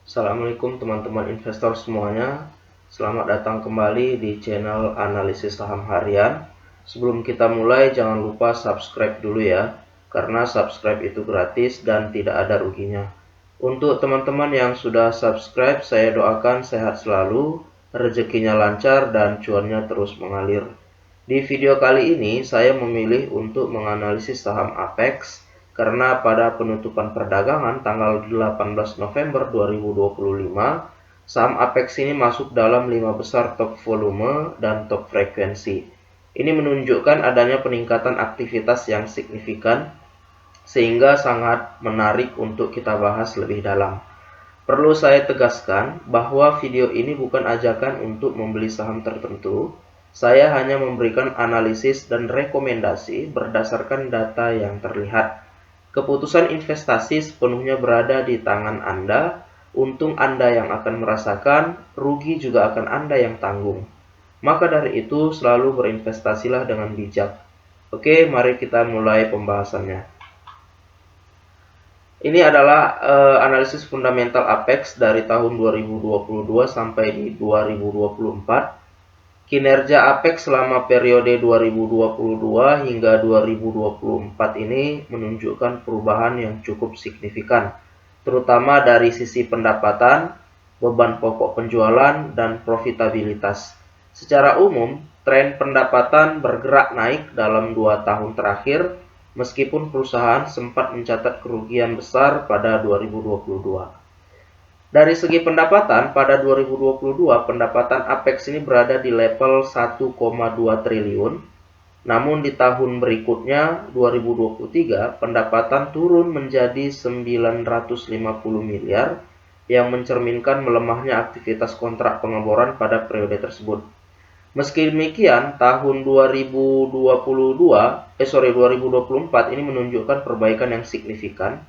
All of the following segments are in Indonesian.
Assalamualaikum teman-teman investor semuanya. Selamat datang kembali di channel analisis saham harian. Sebelum kita mulai, jangan lupa subscribe dulu ya, karena subscribe itu gratis dan tidak ada ruginya. Untuk teman-teman yang sudah subscribe, saya doakan sehat selalu, rezekinya lancar dan cuannya terus mengalir. Di video kali ini saya memilih untuk menganalisis saham Apex karena pada penutupan perdagangan tanggal 18 November 2025, saham Apex ini masuk dalam 5 besar top volume dan top frekuensi. Ini menunjukkan adanya peningkatan aktivitas yang signifikan sehingga sangat menarik untuk kita bahas lebih dalam. Perlu saya tegaskan bahwa video ini bukan ajakan untuk membeli saham tertentu. Saya hanya memberikan analisis dan rekomendasi berdasarkan data yang terlihat. Keputusan investasi sepenuhnya berada di tangan Anda. Untung Anda yang akan merasakan, rugi juga akan Anda yang tanggung. Maka dari itu, selalu berinvestasilah dengan bijak. Oke, mari kita mulai pembahasannya. Ini adalah analisis fundamental Apex dari tahun 2022 sampai di 2024. Kinerja Apex selama periode 2022 hingga 2024 ini menunjukkan perubahan yang cukup signifikan, terutama dari sisi pendapatan, beban pokok penjualan, dan profitabilitas. Secara umum, tren pendapatan bergerak naik dalam 2 tahun terakhir, meskipun perusahaan sempat mencatat kerugian besar pada 2022. Dari segi pendapatan, pada 2022, pendapatan Apex ini berada di level 1,2 triliun. Namun di tahun berikutnya, 2023, pendapatan turun menjadi 950 miliar, yang mencerminkan melemahnya aktivitas kontrak pengeboran pada periode tersebut. Meski demikian, tahun 2024 ini menunjukkan perbaikan yang signifikan,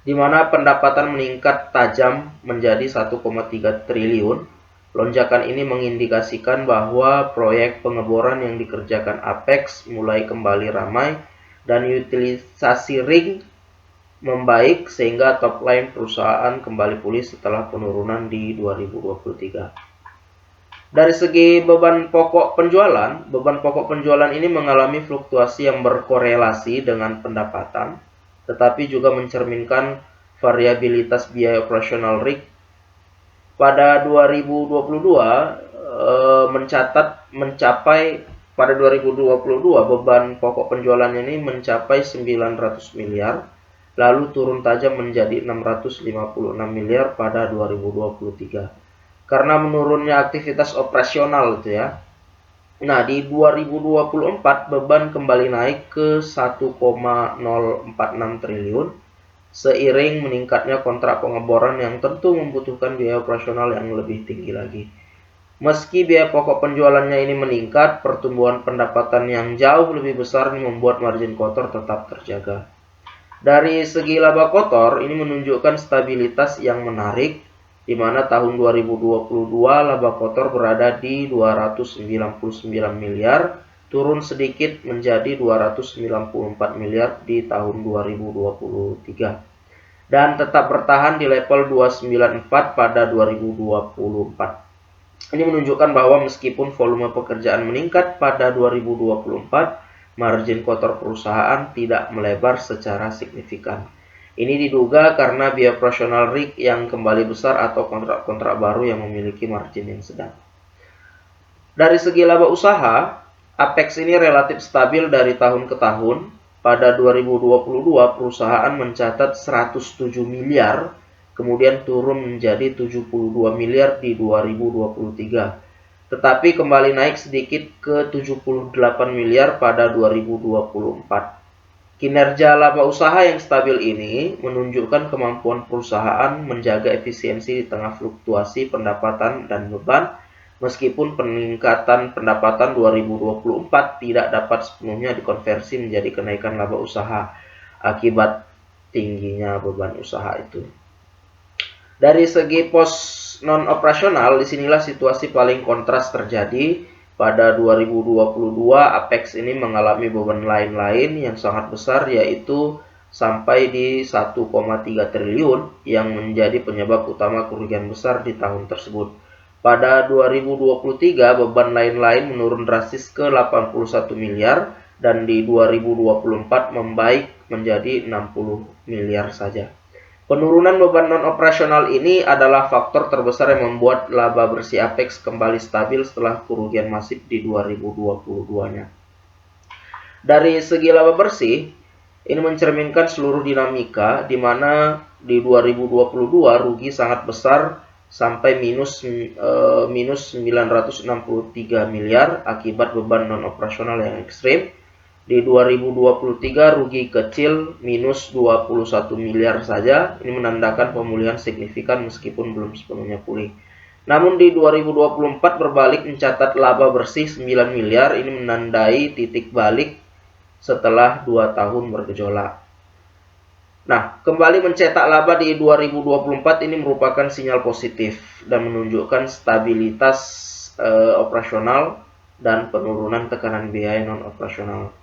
di mana pendapatan meningkat tajam menjadi 1,3 triliun. Lonjakan ini mengindikasikan bahwa proyek pengeboran yang dikerjakan Apex mulai kembali ramai dan utilisasi ring membaik sehingga top line perusahaan kembali pulih setelah penurunan di 2023. Dari segi beban pokok penjualan ini mengalami fluktuasi yang berkorelasi dengan pendapatan, tetapi juga mencerminkan variabilitas biaya operasional rig. Pada 2022 beban pokok penjualannya ini mencapai 900 miliar, lalu turun tajam menjadi 656 miliar pada 2023 karena menurunnya aktivitas operasional itu ya. Nah, di 2024 beban kembali naik ke 1,046 triliun seiring meningkatnya kontrak pengeboran yang tentu membutuhkan biaya operasional yang lebih tinggi lagi. Meski biaya pokok penjualannya ini meningkat, pertumbuhan pendapatan yang jauh lebih besar ini membuat margin kotor tetap terjaga. Dari segi laba kotor ini menunjukkan stabilitas yang menarik, di mana tahun 2022 laba kotor berada di 299 miliar, turun sedikit menjadi 294 miliar di tahun 2023, dan tetap bertahan di level 294 pada 2024. Ini menunjukkan bahwa meskipun volume pekerjaan meningkat pada 2024, margin kotor perusahaan tidak melebar secara signifikan. Ini diduga karena biaya operasional rig yang kembali besar atau kontrak-kontrak baru yang memiliki margin yang sedang. Dari segi laba usaha, Apex ini relatif stabil dari tahun ke tahun. Pada 2022, perusahaan mencatat 107 miliar, kemudian turun menjadi 72 miliar di 2023. Tetapi kembali naik sedikit ke 78 miliar pada 2024. Kinerja laba usaha yang stabil ini menunjukkan kemampuan perusahaan menjaga efisiensi di tengah fluktuasi pendapatan dan beban, meskipun peningkatan pendapatan 2024 tidak dapat sepenuhnya dikonversi menjadi kenaikan laba usaha akibat tingginya beban usaha itu. Dari segi pos non-operasional, disinilah situasi paling kontras terjadi. Pada 2022, Apex ini mengalami beban lain-lain yang sangat besar, yaitu sampai di 1,3 triliun yang menjadi penyebab utama kerugian besar di tahun tersebut. Pada 2023 beban lain-lain menurun drastis ke 81 miliar dan di 2024 membaik menjadi 60 miliar saja. Penurunan beban non-operasional ini adalah faktor terbesar yang membuat laba bersih Apex kembali stabil setelah kerugian masif di 2022-nya. Dari segi laba bersih, ini mencerminkan seluruh dinamika di mana di 2022 rugi sangat besar sampai minus 963 miliar akibat beban non-operasional yang ekstrim. Di 2023 rugi kecil minus 21 miliar saja. Ini menandakan pemulihan signifikan meskipun belum sepenuhnya pulih. Namun di 2024 berbalik mencatat laba bersih 9 miliar. Ini menandai titik balik setelah 2 tahun bergejolak. Nah, kembali mencetak laba di 2024 ini merupakan sinyal positif dan menunjukkan stabilitas operasional dan penurunan tekanan biaya non-operasional.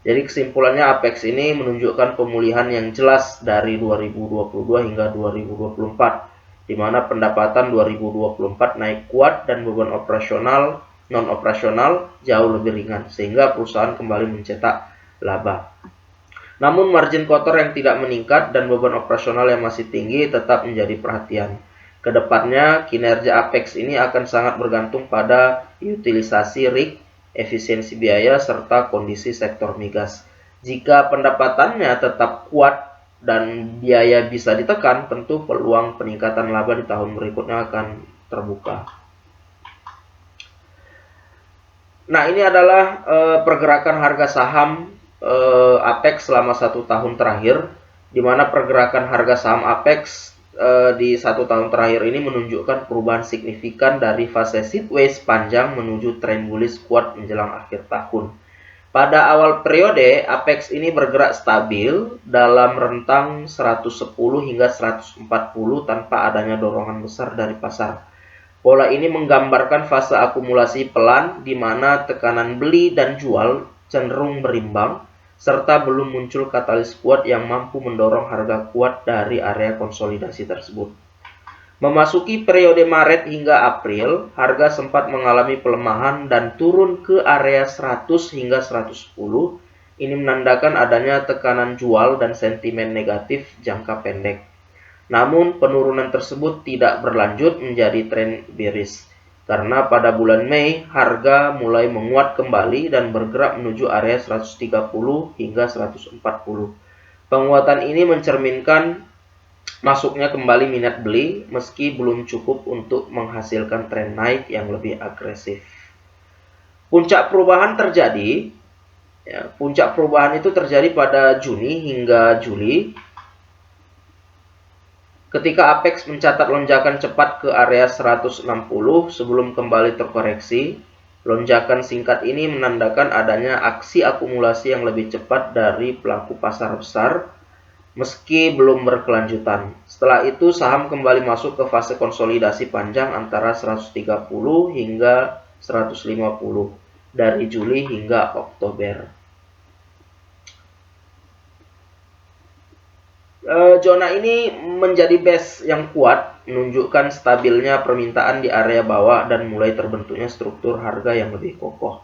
Jadi kesimpulannya Apex ini menunjukkan pemulihan yang jelas dari 2022 hingga 2024, di mana pendapatan 2024 naik kuat dan beban operasional non-operasional jauh lebih ringan, sehingga perusahaan kembali mencetak laba. Namun margin kotor yang tidak meningkat dan beban operasional yang masih tinggi tetap menjadi perhatian. Kedepannya kinerja Apex ini akan sangat bergantung pada utilisasi rig, efisiensi biaya, serta kondisi sektor migas. Jika pendapatannya tetap kuat dan biaya bisa ditekan, tentu peluang peningkatan laba di tahun berikutnya akan terbuka. Nah, ini adalah pergerakan harga saham Apex selama 1 tahun terakhir, di mana pergerakan harga saham Apex di 1 tahun terakhir ini menunjukkan perubahan signifikan dari fase sideways panjang menuju tren bullish kuat menjelang akhir tahun. Pada awal periode, Apex ini bergerak stabil dalam rentang 110 hingga 140 tanpa adanya dorongan besar dari pasar. Pola ini menggambarkan fase akumulasi pelan di mana tekanan beli dan jual cenderung berimbang, serta belum muncul katalis kuat yang mampu mendorong harga kuat dari area konsolidasi tersebut. Memasuki periode Maret hingga April, harga sempat mengalami pelemahan dan turun ke area 100 hingga 110. Ini menandakan adanya tekanan jual dan sentimen negatif jangka pendek. Namun penurunan tersebut tidak berlanjut menjadi tren bearish, karena pada bulan Mei harga mulai menguat kembali dan bergerak menuju area 130 hingga 140. Penguatan ini mencerminkan masuknya kembali minat beli meski belum cukup untuk menghasilkan tren naik yang lebih agresif. Puncak perubahan terjadi, puncak perubahan itu terjadi pada Juni hingga Juli, ketika Apex mencatat lonjakan cepat ke area 160 sebelum kembali terkoreksi. Lonjakan singkat ini menandakan adanya aksi akumulasi yang lebih cepat dari pelaku pasar besar, meski belum berkelanjutan. Setelah itu saham kembali masuk ke fase konsolidasi panjang antara 130 hingga 150 dari Juli hingga Oktober. Zona ini menjadi base yang kuat, menunjukkan stabilnya permintaan di area bawah dan mulai terbentuknya struktur harga yang lebih kokoh.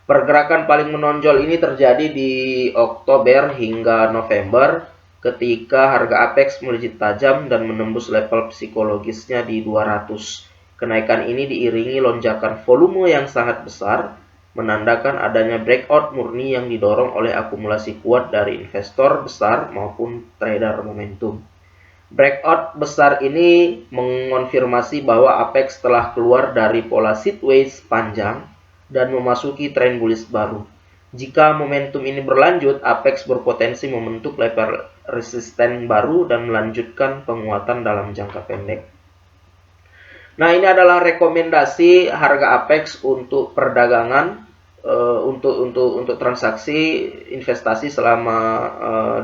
Pergerakan paling menonjol ini terjadi di Oktober hingga November, ketika harga Apex melejit tajam dan menembus level psikologisnya di 200. Kenaikan ini diiringi lonjakan volume yang sangat besar, menandakan adanya breakout murni yang didorong oleh akumulasi kuat dari investor besar maupun trader momentum. Breakout besar ini mengonfirmasi bahwa Apex telah keluar dari pola sideways panjang dan memasuki tren bullish baru. Jika momentum ini berlanjut, Apex berpotensi membentuk level resisten baru dan melanjutkan penguatan dalam jangka pendek. Nah, ini adalah rekomendasi harga Apex untuk perdagangan, untuk transaksi investasi selama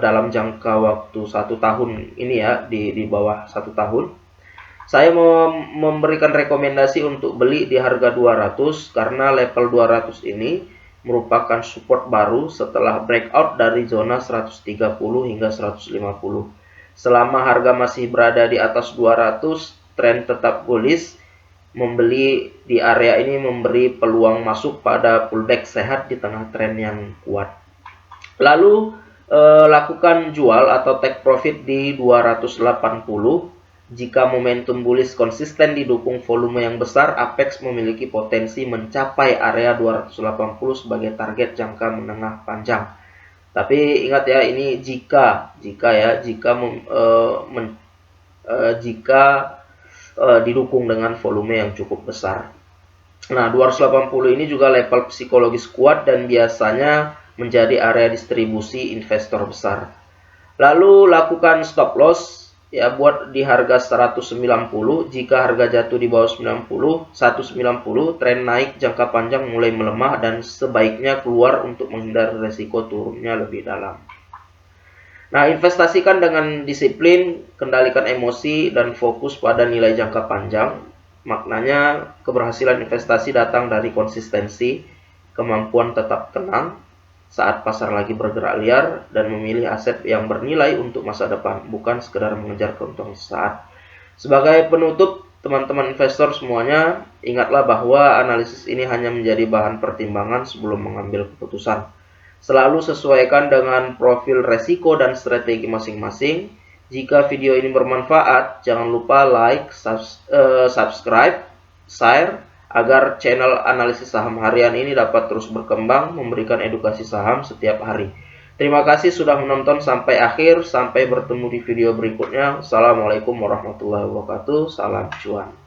dalam jangka waktu 1 tahun ini ya, di bawah 1 tahun. Saya mau memberikan rekomendasi untuk beli di harga 200 karena level 200 ini merupakan support baru setelah breakout dari zona 130 hingga 150. Selama harga masih berada di atas 200, tren tetap bullish. Membeli di area ini memberi peluang masuk pada pullback sehat di tengah tren yang kuat. Lalu lakukan jual atau take profit di 280. Jika momentum bullish konsisten didukung volume yang besar, Apex memiliki potensi mencapai area 280 sebagai target jangka menengah panjang. Tapi ingat ya, ini jika didukung dengan volume yang cukup besar. Nah, 280 ini juga level psikologis kuat dan biasanya menjadi area distribusi investor besar. Lalu lakukan stop loss ya buat di harga 190. Jika harga jatuh di bawah 190, tren naik jangka panjang mulai melemah dan sebaiknya keluar untuk menghindari resiko turunnya lebih dalam. Nah, investasikan dengan disiplin, kendalikan emosi dan fokus pada nilai jangka panjang. Maknanya keberhasilan investasi datang dari konsistensi, kemampuan tetap tenang saat pasar lagi bergerak liar, dan memilih aset yang bernilai untuk masa depan, bukan sekedar mengejar keuntungan sesaat. Sebagai penutup, teman-teman investor semuanya, ingatlah bahwa analisis ini hanya menjadi bahan pertimbangan sebelum mengambil keputusan. Selalu sesuaikan dengan profil resiko dan strategi masing-masing. Jika video ini bermanfaat, jangan lupa like, subscribe, share, agar channel analisis saham harian ini dapat terus berkembang, memberikan edukasi saham setiap hari. Terima kasih sudah menonton sampai akhir. Sampai bertemu di video berikutnya. Assalamualaikum warahmatullahi wabarakatuh. Salam cuan.